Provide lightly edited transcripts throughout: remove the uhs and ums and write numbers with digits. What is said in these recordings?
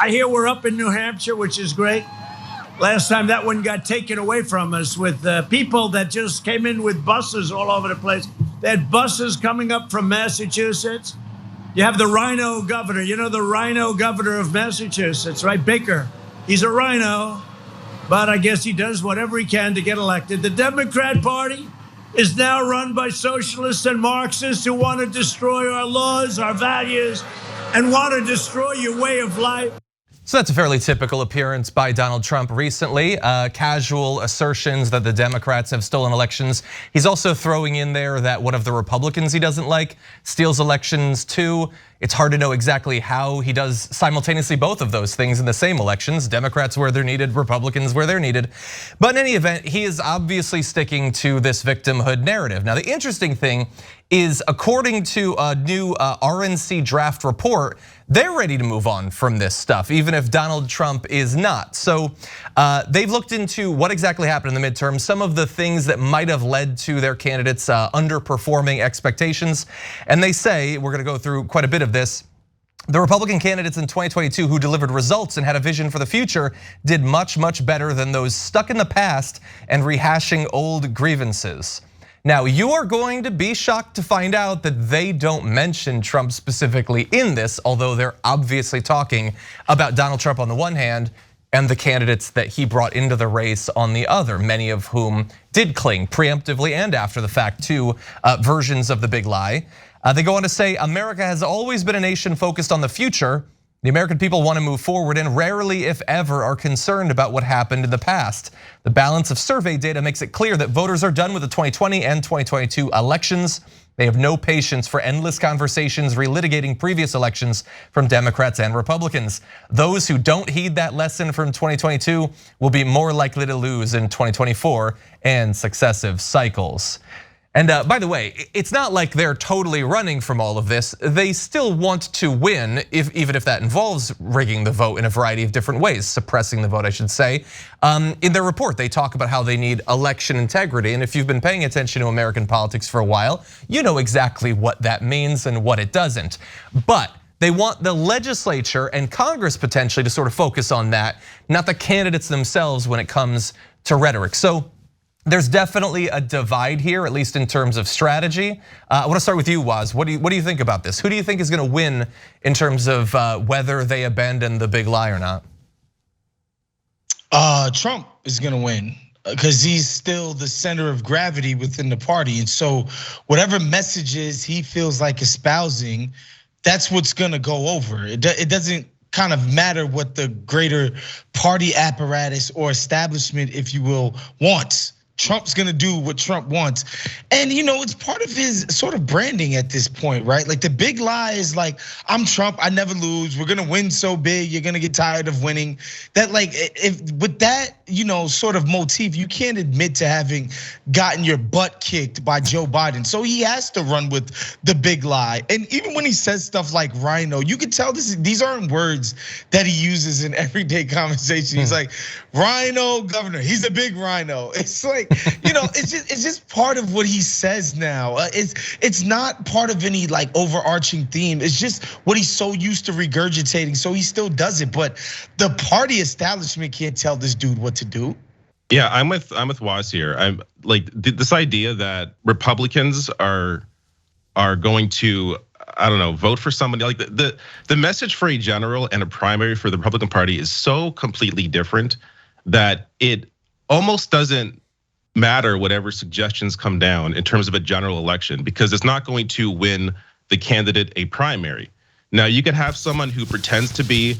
I hear we're up in New Hampshire, which is great. Last time that one got taken away from us with people that just came in with buses all over the place. They had buses coming up from Massachusetts. You have the rhino governor. You know the rhino governor of Massachusetts, right? Baker. He's a rhino, but I guess he does whatever he can to get elected. The Democrat Party is now run by socialists and Marxists who want to destroy our laws, our values, and want to destroy your way of life. So that's a fairly typical appearance by Donald Trump recently. Casual assertions that the Democrats have stolen elections. He's also throwing in there that one of the Republicans he doesn't like steals elections too. It's hard to know exactly how he does simultaneously both of those things in the same elections. Democrats where they're needed, Republicans where they're needed. But in any event, he is obviously sticking to this victimhood narrative. Now, the interesting thing is, according to a new RNC draft report, they're ready to move on from this stuff, even if Donald Trump is not. So they've looked into what exactly happened in the midterms, some of the things that might have led to their candidates underperforming expectations. And they say, we're gonna go through quite a bit of this, the Republican candidates in 2022 who delivered results and had a vision for the future did much, much better than those stuck in the past and rehashing old grievances. Now, you are going to be shocked to find out that they don't mention Trump specifically in this, although they're obviously talking about Donald Trump on the one hand and the candidates that he brought into the race on the other, many of whom did cling preemptively and after the fact to versions of the big lie. They go on to say, America has always been a nation focused on the future. The American people want to move forward and rarely, if ever, are concerned about what happened in the past. The balance of survey data makes it clear that voters are done with the 2020 and 2022 elections. They have no patience for endless conversations relitigating previous elections from Democrats and Republicans. Those who don't heed that lesson from 2022 will be more likely to lose in 2024 and successive cycles. And by the way, it's not like they're totally running from all of this. They still want to win, even if that involves rigging the vote in a variety of different ways, suppressing the vote, I should say. In their report, they talk about how they need election integrity. And if you've been paying attention to American politics for a while, you know exactly what that means and what it doesn't. But they want the legislature and Congress potentially to sort of focus on that, not the candidates themselves when it comes to rhetoric. So there's definitely a divide here, at least in terms of strategy. I want to start with you, Waz. What do you think about this? Who do you think is going to win in terms of whether they abandon the big lie or not? Trump is going to win because he's still the center of gravity within the party. And so whatever messages he feels like espousing, that's what's going to go over. It doesn't kind of matter what the greater party apparatus or establishment, if you will, wants. Trump's gonna do what Trump wants. And it's part of his sort of branding at this point, right? Like the big lie is like, I'm Trump, I never lose. We're gonna win so big, you're gonna get tired of winning. That like, if with that, sort of motif, you can't admit to having gotten your butt kicked by Joe Biden. So he has to run with the big lie. And even when he says stuff like rhino, you can tell these aren't words that he uses in everyday conversation. He's like, rhino governor, he's a big rhino. It's like, it's just part of what he says now. It's not part of any like overarching theme. It's just what he's so used to regurgitating, so he still does it. But the party establishment can't tell this dude what to do. Yeah, I'm with Waz here. I'm like this idea that Republicans are going to, I don't know, vote for somebody. Like the message for a general and a primary for the Republican Party is so completely different that it almost doesn't matter whatever suggestions come down in terms of a general election, because it's not going to win the candidate a primary. Now you can have someone who pretends to be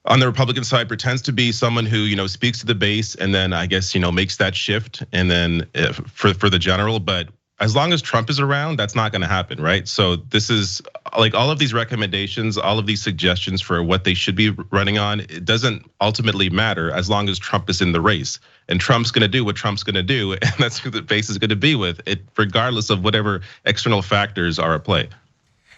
on the Republican side, pretends to be someone who speaks to the base, and then I guess makes that shift, and then for the general. But as long as Trump is around, that's not going to happen, right? So this is like all of these recommendations, all of these suggestions for what they should be running on. It doesn't ultimately matter as long as Trump is in the race, and Trump's going to do what Trump's going to do, and that's who the base is going to be with it, regardless of whatever external factors are at play.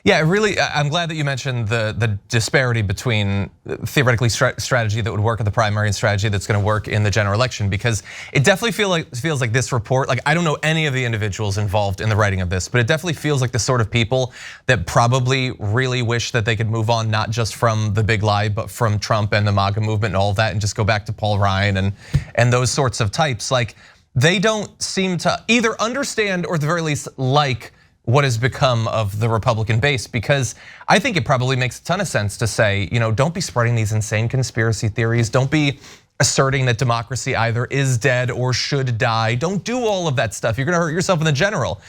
Yeah, really, I'm glad that you mentioned the disparity between theoretically strategy that would work in the primary and strategy that's going to work in the general election, because it definitely feels like this report, like I don't know any of the individuals involved in the writing of this, but it definitely feels like the sort of people that probably really wish that they could move on, not just from the big lie, but from Trump and the MAGA movement and all of that, and just go back to Paul Ryan and those sorts of types. Like, they don't seem to either understand or at the very least like what has become of the Republican base, because I think it probably makes a ton of sense to say, don't be spreading these insane conspiracy theories. Don't be asserting that democracy either is dead or should die. Don't do all of that stuff. You're gonna hurt yourself in the general.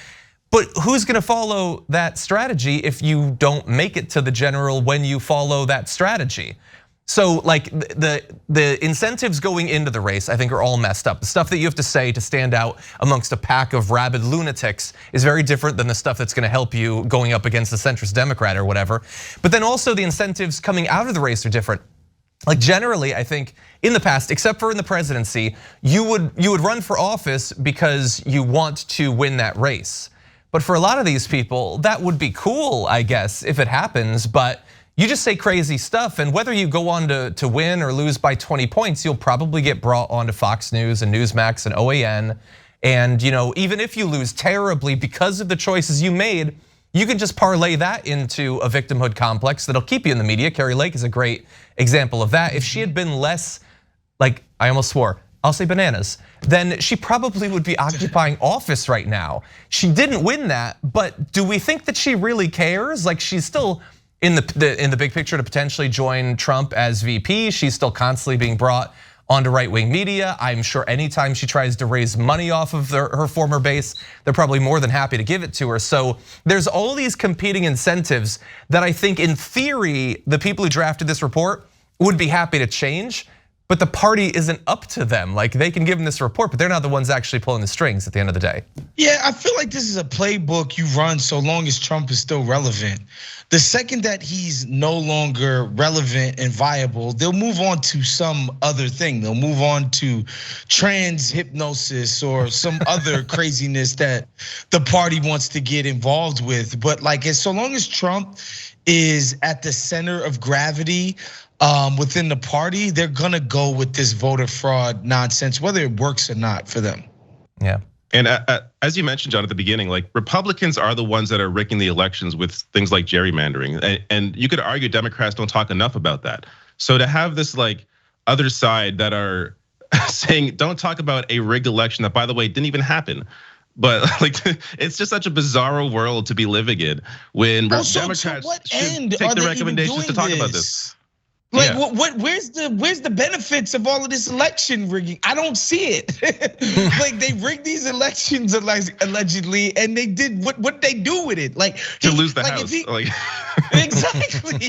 But who's gonna follow that strategy if you don't make it to the general when you follow that strategy? So like the incentives going into the race, I think, are all messed up. The stuff that you have to say to stand out amongst a pack of rabid lunatics is very different than the stuff that's gonna help you going up against a centrist Democrat or whatever. But then also the incentives coming out of the race are different. Like generally, I think in the past, except for in the presidency, you would run for office because you want to win that race. But for a lot of these people, that would be cool, I guess, if it happens, but you just say crazy stuff, and whether you go on to win or lose by 20 points, you'll probably get brought onto Fox News and Newsmax and OAN. And even if you lose terribly because of the choices you made, you can just parlay that into a victimhood complex that'll keep you in the media. Kari Lake is a great example of that. If she had been less, like, I almost swore, I'll say bananas, then she probably would be occupying office right now. She didn't win that, but do we think that she really cares? Like, she's still in the big picture to potentially join Trump as VP. She's still constantly being brought onto right-wing media. I'm sure anytime she tries to raise money off of her former base, they're probably more than happy to give it to her. So there's all these competing incentives that I think in theory, the people who drafted this report would be happy to change, but the party isn't up to them. Like, they can give them this report, but they're not the ones actually pulling the strings at the end of the day. Yeah, I feel like this is a playbook you run so long as Trump is still relevant. The second that he's no longer relevant and viable, they'll move on to some other thing. They'll move on to trans hypnosis or some other craziness that the party wants to get involved with. But like, so long as Trump is at the center of gravity within the party, they're gonna go with this voter fraud nonsense, whether it works or not for them. Yeah. And as you mentioned, John, at the beginning, like Republicans are the ones that are rigging the elections with things like gerrymandering. And you could argue Democrats don't talk enough about that. So to have this like other side that are saying, don't talk about a rigged election that, by the way, didn't even happen. But like, it's just such a bizarre world to be living in when Democrats should take the recommendations to talk about this. Like, where's the benefits of all of this election rigging? I don't see it. Like, they rigged these elections allegedly, and they did what they do with it. Like, to lose the house. Exactly.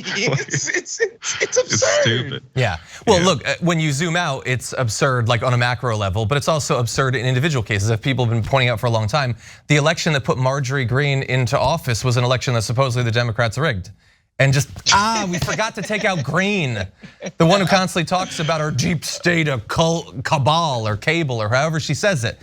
It's absurd. It's stupid. Yeah. Well, look, when you zoom out, it's absurd, like on a macro level, but it's also absurd in individual cases. If people have been pointing out for a long time, the election that put Marjorie Greene into office was an election that supposedly the Democrats rigged. And just, we forgot to take out Green, the one who constantly talks about our deep state of cabal or cable or however she says it.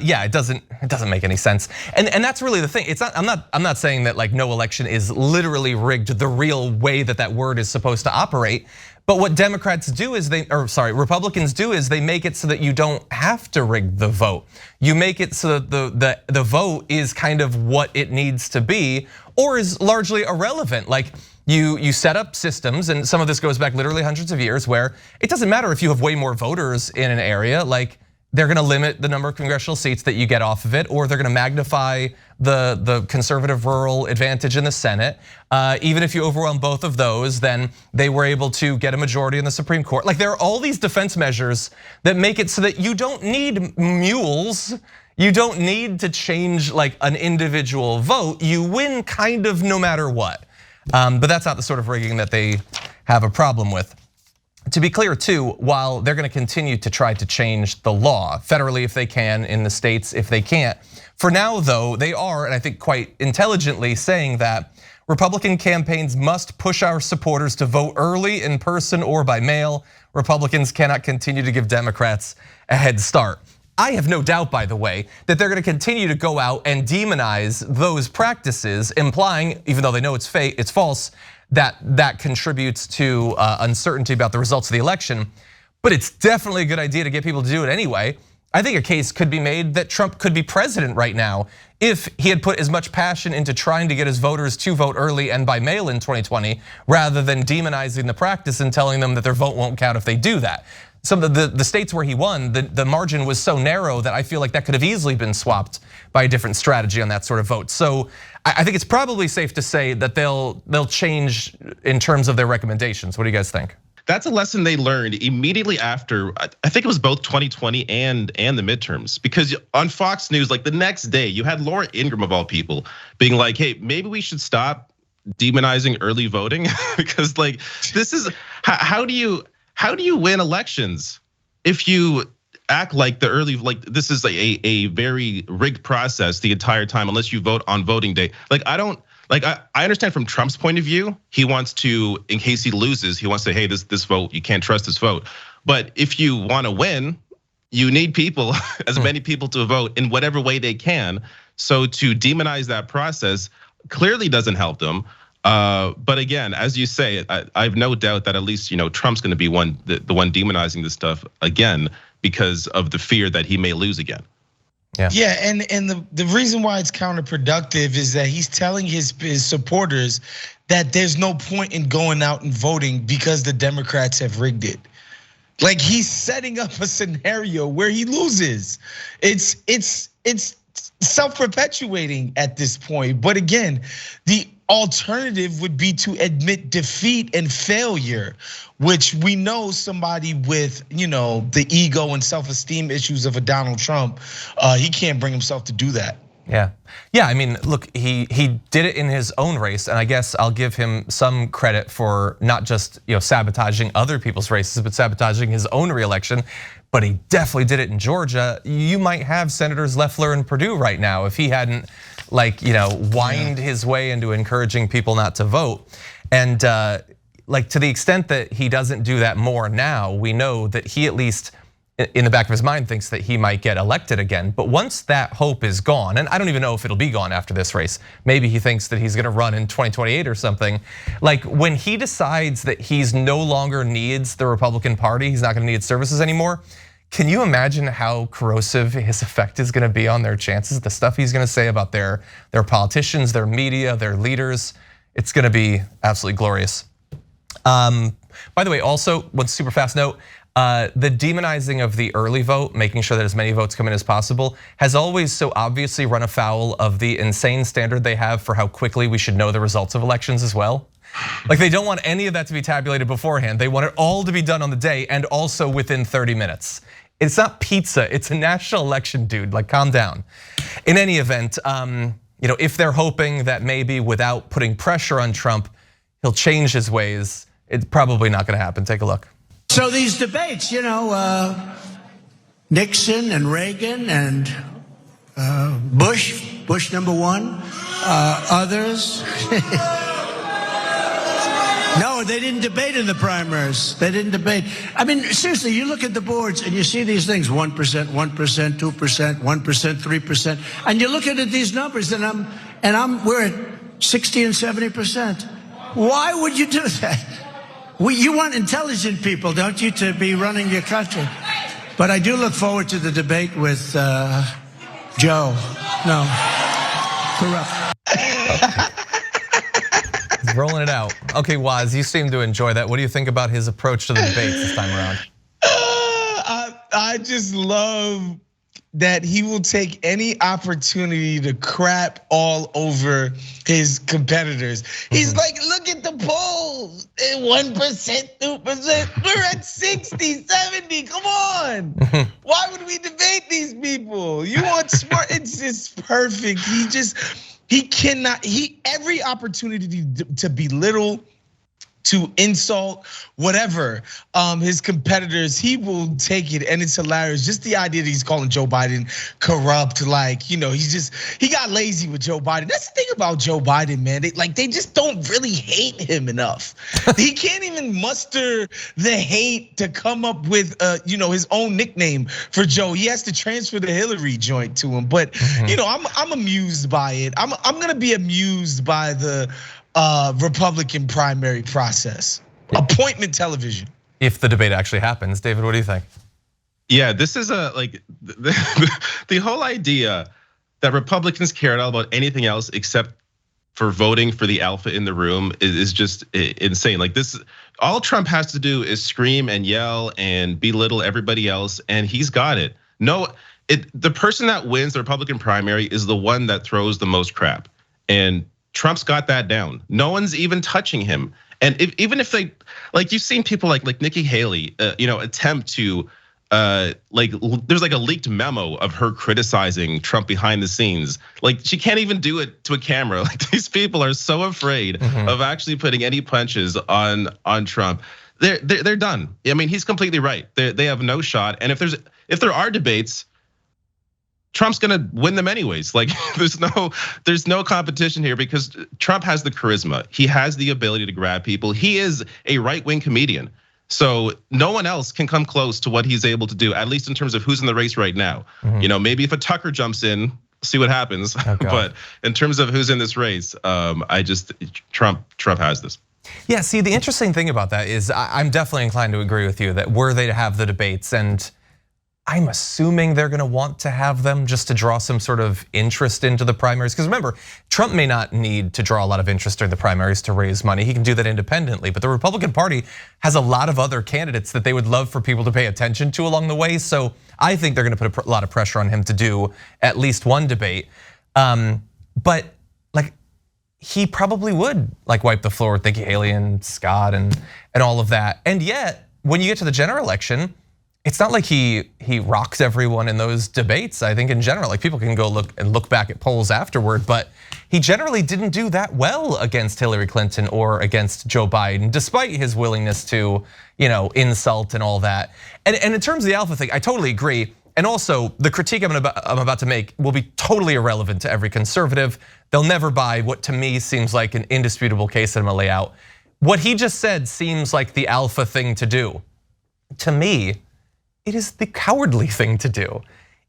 Yeah, it doesn't make any sense. And that's really the thing. It's not. I'm not saying that like no election is literally rigged the real way that word is supposed to operate. But what Democrats do is Republicans do is they make it so that you don't have to rig the vote. You make it so that the vote is kind of what it needs to be, or is largely irrelevant. Like you set up systems, and some of this goes back literally hundreds of years, where it doesn't matter if you have way more voters in an area, like they're gonna limit the number of congressional seats that you get off of it, or they're gonna magnify the conservative rural advantage in the Senate. Even if you overwhelm both of those, then they were able to get a majority in the Supreme Court. Like, there are all these defense measures that make it so that you don't need mules. You don't need to change like an individual vote. You win kind of no matter what. But that's not the sort of rigging that they have a problem with. To be clear too, while they're gonna continue to try to change the law federally if they can, in the states if they can't. For now though, they are, and I think quite intelligently, saying that Republican campaigns must push our supporters to vote early, in person, or by mail. Republicans cannot continue to give Democrats a head start. I have no doubt, by the way, that they're gonna continue to go out and demonize those practices, implying, even though they know it's fake, it's false, that contributes to uncertainty about the results of the election. But it's definitely a good idea to get people to do it anyway. I think a case could be made that Trump could be president right now if he had put as much passion into trying to get his voters to vote early and by mail in 2020, rather than demonizing the practice and telling them that their vote won't count if they do that. Some of the states where he won, the margin was so narrow that I feel like that could have easily been swapped by a different strategy on that sort of vote. So I think it's probably safe to say that they'll change in terms of their recommendations. What do you guys think? That's a lesson they learned immediately after, I think it was both 2020 and the midterms. Because on Fox News, like the next day, you had Laura Ingraham of all people being like, hey, maybe we should stop demonizing early voting. Because like, this is, how do you win elections if you act like this is a very rigged process the entire time, unless you vote on voting day. I understand from Trump's point of view, he wants to, in case he loses, he wants to say, hey, this vote, you can't trust this vote. But if you want to win, you need people, as many people to vote in whatever way they can. So to demonize that process clearly doesn't help them. But again, as you say, I have no doubt that at least Trump's going to be the one demonizing this stuff again because of the fear that he may lose again. Yeah, and the reason why it's counterproductive is that he's telling his supporters that there's no point in going out and voting because the Democrats have rigged it. Like he's setting up a scenario where he loses. It's self-perpetuating at this point. But again, the alternative would be to admit defeat and failure, which we know somebody with the ego and self-esteem issues of a Donald Trump, he can't bring himself to do that. Yeah. I mean, look, he did it in his own race, and I guess I'll give him some credit for not just sabotaging other people's races, but sabotaging his own reelection. But he definitely did it in Georgia. You might have Senators Loeffler and Perdue right now if he hadn't whined his way into encouraging people not to vote. And to the extent that he doesn't do that more now, we know that he at least in the back of his mind thinks that he might get elected again. But once that hope is gone, and I don't even know if it'll be gone after this race, maybe he thinks that he's gonna run in 2028 or something. Like when he decides that he's no longer needs the Republican Party, he's not gonna need services anymore. Can you imagine how corrosive his effect is gonna be on their chances? The stuff he's gonna say about their politicians, their media, their leaders, it's gonna be absolutely glorious. By the way, also, one super fast note, the demonizing of the early vote, making sure that as many votes come in as possible, has always so obviously run afoul of the insane standard they have for how quickly we should know the results of elections as well. Like they don't want any of that to be tabulated beforehand. They want it all to be done on the day and also within 30 minutes. It's not pizza, it's a national election, dude, like calm down. In any event, if they're hoping that maybe without putting pressure on Trump, he'll change his ways, it's probably not gonna happen. Take a look. So these debates, Nixon and Reagan and Bush number one, others. No, they didn't debate in the primaries. They didn't debate. I mean, seriously, you look at the boards and you see these things, 1%, 1%, 2%, 1%, 3%. And you look at these numbers and we're at 60 and 70%. Why would you do that? You want intelligent people, don't you, to be running your country? But I do look forward to the debate with Joe. No, corrupt. He's rolling it out. Okay, Waz, you seem to enjoy that. What do you think about his approach to the debates this time around? I just love that he will take any opportunity to crap all over his competitors. He's like, look at the polls, 1%, 2%, we're at 60, 70, come on. Why would we debate these people? You want smart, it's just perfect. He cannot, every opportunity to belittle, to insult, whatever, his competitors, he will take it, and it's hilarious. Just the idea that he's calling Joe Biden corrupt, like, he got lazy with Joe Biden. That's the thing about Joe Biden, man. They just don't really hate him enough. He can't even muster the hate to come up with, his own nickname for Joe. He has to transfer the Hillary joint to him. But I'm amused by it. I'm gonna be amused by the Republican primary process. Appointment television. If the debate actually happens, David, what do you think? Yeah, this is the whole idea that Republicans care at all about anything else except for voting for the alpha in the room is just insane. Like this, all Trump has to do is scream and yell and belittle everybody else, and he's got it. The person that wins the Republican primary is the one that throws the most crap, and Trump's got that down. No one's even touching him. And even if they, like, you've seen people like Nikki Haley, attempt to, there's like a leaked memo of her criticizing Trump behind the scenes. Like, she can't even do it to a camera. Like, these people are so afraid of actually putting any punches on Trump. They're done. I mean, he's completely right. They have no shot. And if there are debates, Trump's gonna win them anyways. Like, there's no competition here because Trump has the charisma. He has the ability to grab people. He is a right-wing comedian. So no one else can come close to what he's able to do, at least in terms of who's in the race right now. Maybe if a Tucker jumps in, see what happens. But in terms of who's in this race, Trump has this. Yeah, see, the interesting thing about that is I'm definitely inclined to agree with you that were they to have the debates, and I'm assuming they're gonna want to have them just to draw some sort of interest into the primaries. Because remember, Trump may not need to draw a lot of interest during the primaries to raise money. He can do that independently, but the Republican Party has a lot of other candidates that they would love for people to pay attention to along the way. So I think they're gonna put a lot of pressure on him to do at least one debate. But like, he probably would like wipe the floor with Nikki Haley and Scott and all of that. And yet, when you get to the general election, it's not like he rocks everyone in those debates. I think in general, like, people can go look back at polls afterward, but he generally didn't do that well against Hillary Clinton or against Joe Biden, despite his willingness to, insult and all that. And in terms of the alpha thing, I totally agree. And also, the critique I'm about to make will be totally irrelevant to every conservative. They'll never buy what to me seems like an indisputable case that I'm gonna lay out. What he just said seems like the alpha thing to do. To me, it is the cowardly thing to do.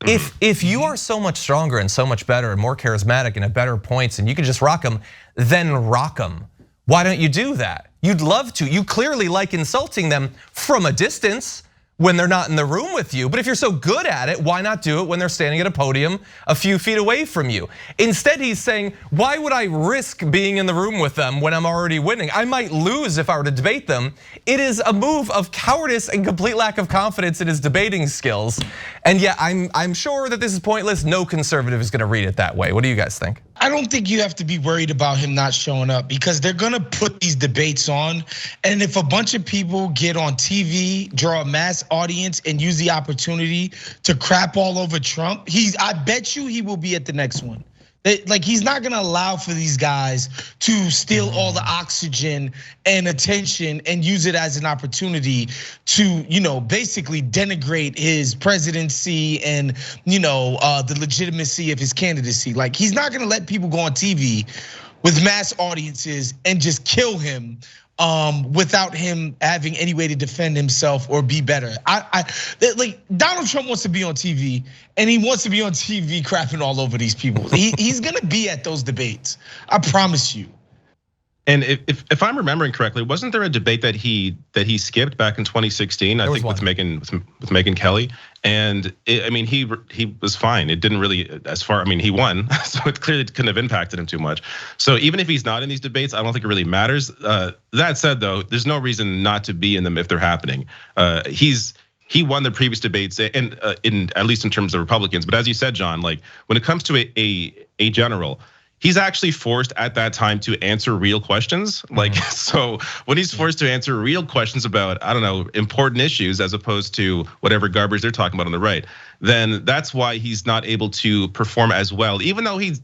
If you are so much stronger and so much better and more charismatic and at better points and you can just rock them, then rock them. Why don't you do that? You'd love to. You clearly like insulting them from a distance when they're not in the room with you. But if you're so good at it, why not do it when they're standing at a podium a few feet away from you? Instead, he's saying, why would I risk being in the room with them when I'm already winning? I might lose if I were to debate them. It is a move of cowardice and complete lack of confidence in his debating skills. And yeah, I'm sure that this is pointless. No conservative is gonna read it that way. What do you guys think? I don't think you have to be worried about him not showing up because they're gonna put these debates on. And if a bunch of people get on TV, draw a mass audience and use the opportunity to crap all over Trump, I bet you he will be at the next one. Like, he's not gonna allow for these guys to steal all the oxygen and attention and use it as an opportunity to, basically denigrate his presidency and, the legitimacy of his candidacy. Like, he's not gonna let people go on TV with mass audiences and just kill him without him having any way to defend himself or be better. Like, Donald Trump wants to be on TV, and he wants to be on TV crapping all over these people. He's gonna be at those debates, I promise you. And if I'm remembering correctly, wasn't there a debate that he skipped back in 2016? I think with Megyn Kelly, and he was fine. It didn't really, he won, so it clearly couldn't have impacted him too much. So even if he's not in these debates, I don't think it really matters. That said, though, there's no reason not to be in them if they're happening. He won the previous debates, and in at least in terms of Republicans. But as you said, John, like, when it comes to a general, he's actually forced at that time to answer real questions. Like, so when he's forced to answer real questions about, I don't know, important issues as opposed to whatever garbage they're talking about on the right, then that's why he's not able to perform as well. Even though he's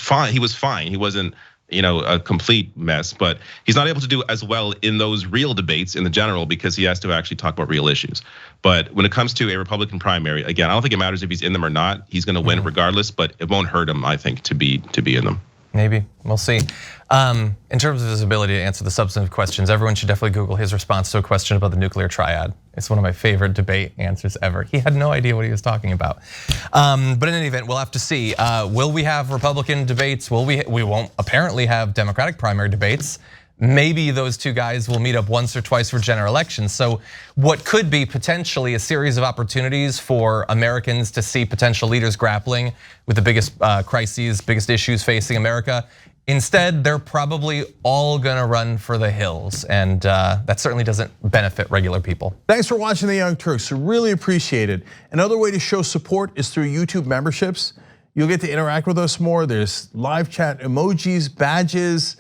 fine, he was fine. He wasn't a complete mess, but he's not able to do as well in those real debates in the general because he has to actually talk about real issues. But when it comes to a Republican primary, again, I don't think it matters if he's in them or not. He's going to win regardless, but it won't hurt him, I think, to be in them. Maybe, we'll see. In terms of his ability to answer the substantive questions, everyone should definitely Google his response to a question about the nuclear triad. It's one of my favorite debate answers ever. He had no idea what he was talking about. But in any event, we'll have to see. Will we have Republican debates? We won't apparently have Democratic primary debates. Maybe those two guys will meet up once or twice for general elections. So what could be potentially a series of opportunities for Americans to see potential leaders grappling with the biggest crises, biggest issues facing America. Instead, they're probably all gonna run for the hills, and that certainly doesn't benefit regular people. Thanks for watching the Young Turks, really appreciate it. Another way to show support is through YouTube memberships. You'll get to interact with us more. There's live chat emojis, badges.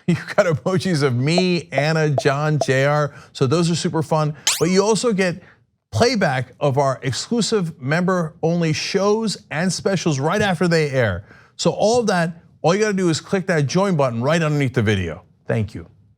You've got emojis of me, Anna, John, JR, so those are super fun. But you also get playback of our exclusive member-only shows and specials right after they air. So all of that, all you gotta do is click that join button right underneath the video. Thank you.